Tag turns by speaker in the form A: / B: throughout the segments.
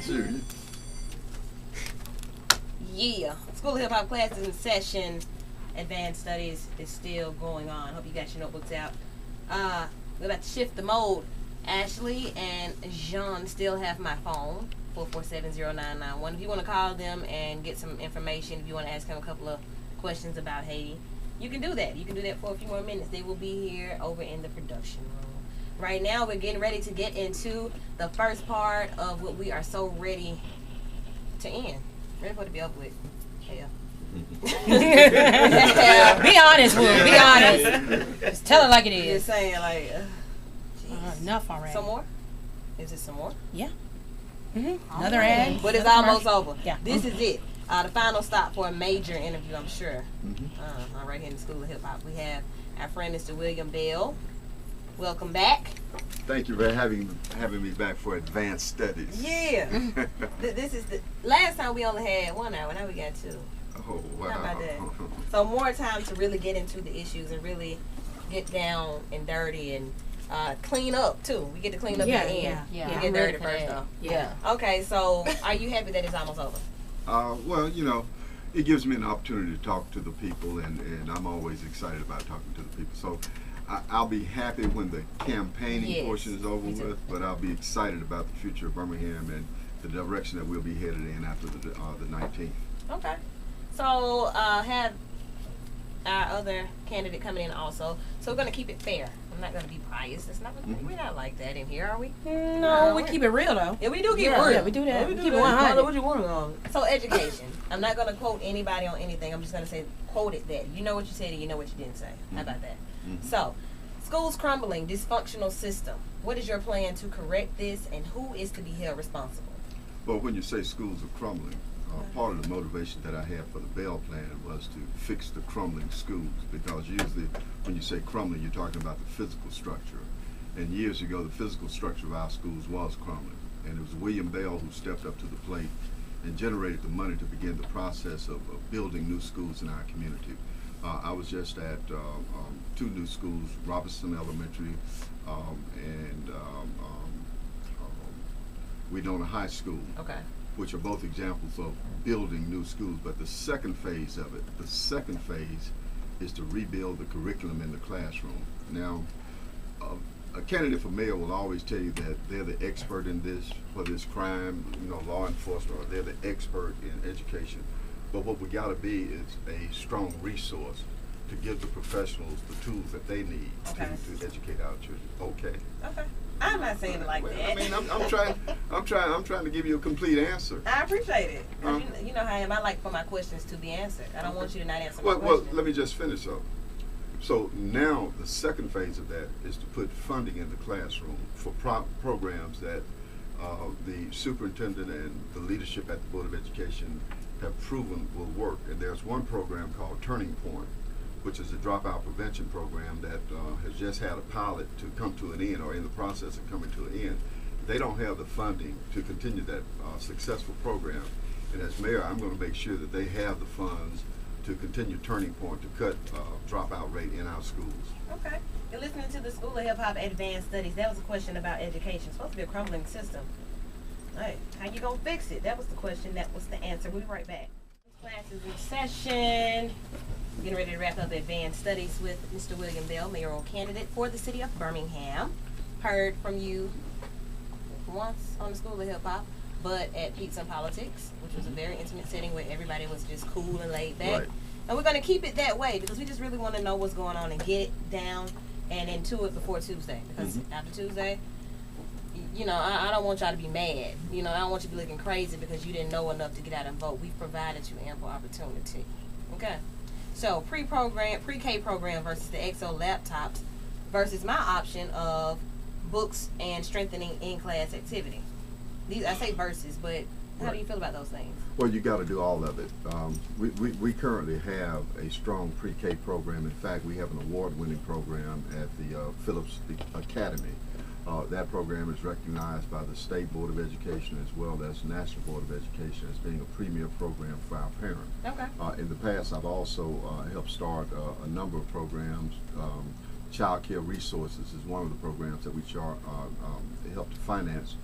A: got you.
B: Yeah. School of Hip Hop class is in session. Advanced studies is still going on. Hope you got your notebooks out. We're about to shift the mode. Ashley and Jean still have my phone, 447-0991. If you want to call them and get some information, if you want to ask them a couple of questions about Haiti, you can do that. You can do that for a few more minutes. They will be here over in the production room. Right now, we're getting ready to get into the first part of what we are so ready to end. Ready for it to be over with. Yeah.
C: Be honest, Will. Be honest. Just tell it like it
B: You're
C: is.
B: saying, like,
C: Enough already.
B: some more? Is it some more?
C: Yeah. Another ad.
B: But it's
C: another
B: almost
C: commercial.
B: over.
C: Yeah.
B: This is it. The final stop for a major interview, I'm sure.
A: Mm-hmm.
B: Right here in the School of Hip Hop. We have our friend, Mr. William Bell. Welcome back.
A: Thank you for having me back for advanced studies.
B: Yeah. This is the last time we only had 1 hour. Now we got 2.
A: Oh, wow.
B: How about that? So more time to really get into the issues and really get down and dirty and clean up too. We get to clean up at the end.
C: Yeah.
B: We
C: I'm
B: get
C: ready
B: dirty
C: for
B: first
C: that.
B: though.
C: Yeah.
B: Okay, so are you happy that it's almost over?
A: Well, you know, it gives me an opportunity to talk to the people, and I'm always excited about talking to the people. So I'll be happy when the campaigning portion is over with, but I'll be excited about the future of Birmingham and the direction that we'll be headed in after the 19th.
B: Okay. So have our other candidate coming in also. So we're going to keep it fair. I'm not going to be biased. It's not. We're not like that in here, are we?
C: No, we keep it real though.
B: Yeah, we do keep it real.
C: Yeah, we do that.
B: We
C: We
B: do
C: keep it
B: that.
C: 100.
B: What you want on? So education. I'm not going to quote anybody on anything. I'm just going to say quoted that. You know what you said and you know what you didn't say. How about that? So, schools crumbling, dysfunctional system. What is your plan to correct this, and who is to be held responsible?
A: Well, when you say schools are crumbling, part of the motivation that I had for the Bell plan was to fix the crumbling schools, because usually when you say crumbling, you're talking about the physical structure. And years ago, the physical structure of our schools was crumbling. And it was William Bell who stepped up to the plate and generated the money to begin the process of building new schools in our community. I was just at 2 new schools, Robertson Elementary and Winona High School.
B: Okay.
A: Which are both examples of building new schools. But the second phase of it, is to rebuild the curriculum in the classroom. Now, a candidate for mayor will always tell you that they're the expert in this, whether it's crime, law enforcement, or they're the expert in education. But what we gotta be is a strong resource to give the professionals the tools that they need to educate our children. Okay.
B: Okay. I'm not saying it like that.
A: I mean, I'm trying to give you a complete answer.
B: I appreciate it. You know how I am. I like for my questions to be answered. I don't want you to not answer my
A: Well,
B: question.
A: let me just finish up. So now the second phase of that is to put funding in the classroom for programs that the superintendent and the leadership at the Board of Education have proven will work. And there's one program called Turning Point, which is a dropout prevention program that has just had a pilot to come to an end, or in the process of coming to an end. They don't have the funding to continue that successful program. And as mayor, I'm going to make sure that they have the funds to continue Turning Point to cut dropout rate in our schools.
B: Okay. You're listening to the School of Hip Hop Advanced Studies. That was a question about education. It's supposed to be a crumbling system. Hey, how you gonna fix it? That was the question. That was the answer. We'll be right back. Class is in session. Getting ready to wrap up Advanced Studies with Mr. William Bell, mayoral candidate for the city of Birmingham. Heard from you once on the School of Hip Hop, but at Pizza and Politics, which was a very intimate setting where everybody was just cool and laid back.
A: Right.
B: And we're going to keep it that way because we just really want to know what's going on and get it down and into it before Tuesday. Because after Tuesday, I don't want y'all to be mad. I don't want you to be looking crazy because you didn't know enough to get out and vote. We've provided you ample opportunity. Okay. So pre-K program versus the XO laptops versus my option of books and strengthening in-class activity. I say versus, but how do you feel about those things?
A: Well, you got to do all of it. We currently have a strong pre-K program. In fact, we have an award-winning program at the Phillips Academy. That program is recognized by the State Board of Education as well as the National Board of Education as being a premier program for our parents.
B: Okay.
A: In the past, I've also helped start a number of programs. Child Care Resources is one of the programs that we help to finance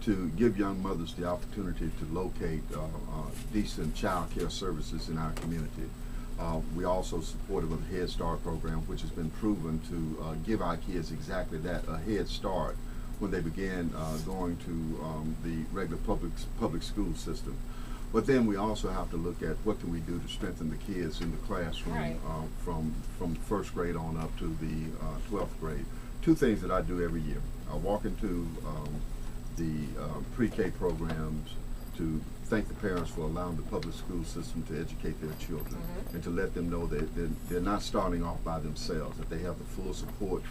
A: to give young mothers the opportunity to locate decent child care services in our community. We also supported with a Head Start program, which has been proven to give our kids exactly that, a head start when they begin going to the regular public school system. But then we also have to look at what can we do to strengthen the kids in the classroom,
B: Right.
A: from first grade on up to the 12th grade. Two things that I do every year. I walk into the pre-K programs to thank the parents for allowing the public school system to educate their children, and to let them know that they're not starting off by themselves, that they have the full support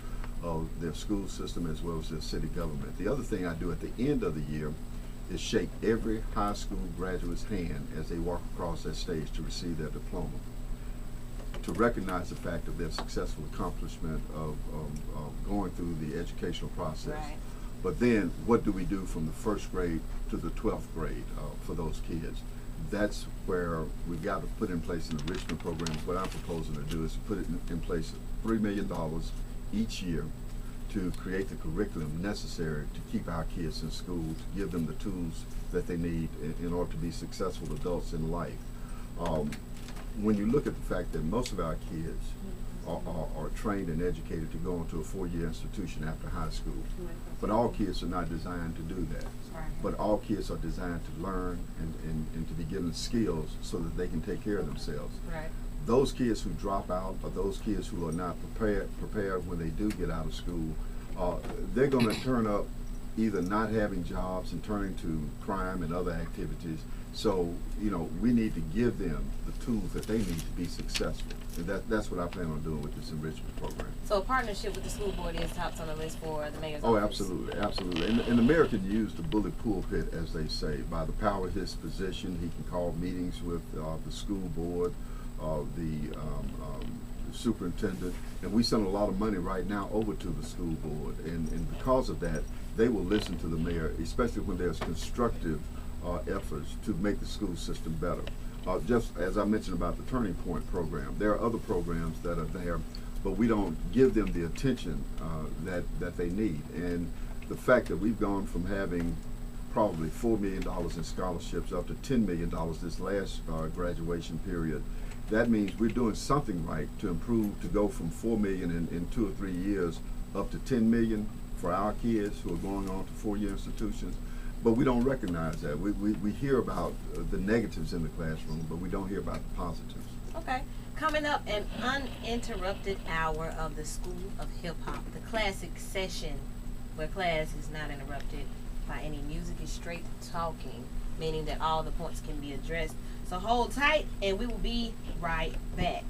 A: of their school system as well as their city government. The other thing I do at the end of the year is shake every high school graduate's hand as they walk across that stage to receive their diploma, to recognize the fact of their successful accomplishment of going through the educational process.
B: Right.
A: But then, what do we do from the first grade to the 12th grade for those kids? That's where we've got to put in place an enrichment program. What I'm proposing to do is to put it in place $3 million each year to create the curriculum necessary to keep our kids in school, to give them the tools that they need in order to be successful adults in life. When you look at the fact that most of our kids are trained and educated to go into a 4-year institution after high school, but all kids are not designed to do that.
B: Right.
A: But all kids are designed to learn and to be given skills so that they can take care of themselves.
B: Right.
A: Those kids who drop out, or those kids who are not prepared when they do get out of school, they're going to turn up either not having jobs and turning to crime and other activities. So, we need to give them the tools that they need to be successful. And that's what I plan on doing with this enrichment program.
B: So a partnership with the school board is tops on the list for the mayor's
A: Oh,
B: office.
A: absolutely, absolutely. And the mayor can use the bully pulpit, as they say. By the power of his position, he can call meetings with the school board, the superintendent, and we send a lot of money right now over to the school board. And because of that, they will listen to the mayor, especially when there's constructive efforts to make the school system better. Just as I mentioned about the Turning Point program, there are other programs that are there, but we don't give them the attention that they need. And the fact that we've gone from having probably $4 million in scholarships up to $10 million this last graduation period, that means we're doing something right to improve, to go from $4 million in 2 or 3 years up to $10 million for our kids who are going on to 4-year institutions. But we don't recognize that. We hear about the negatives in the classroom, but we don't hear about the positives.
B: Okay. Coming up, an uninterrupted hour of the School of Hip Hop, the classic session where class is not interrupted by any music, is straight talking, meaning that all the points can be addressed. So hold tight, and we will be right back.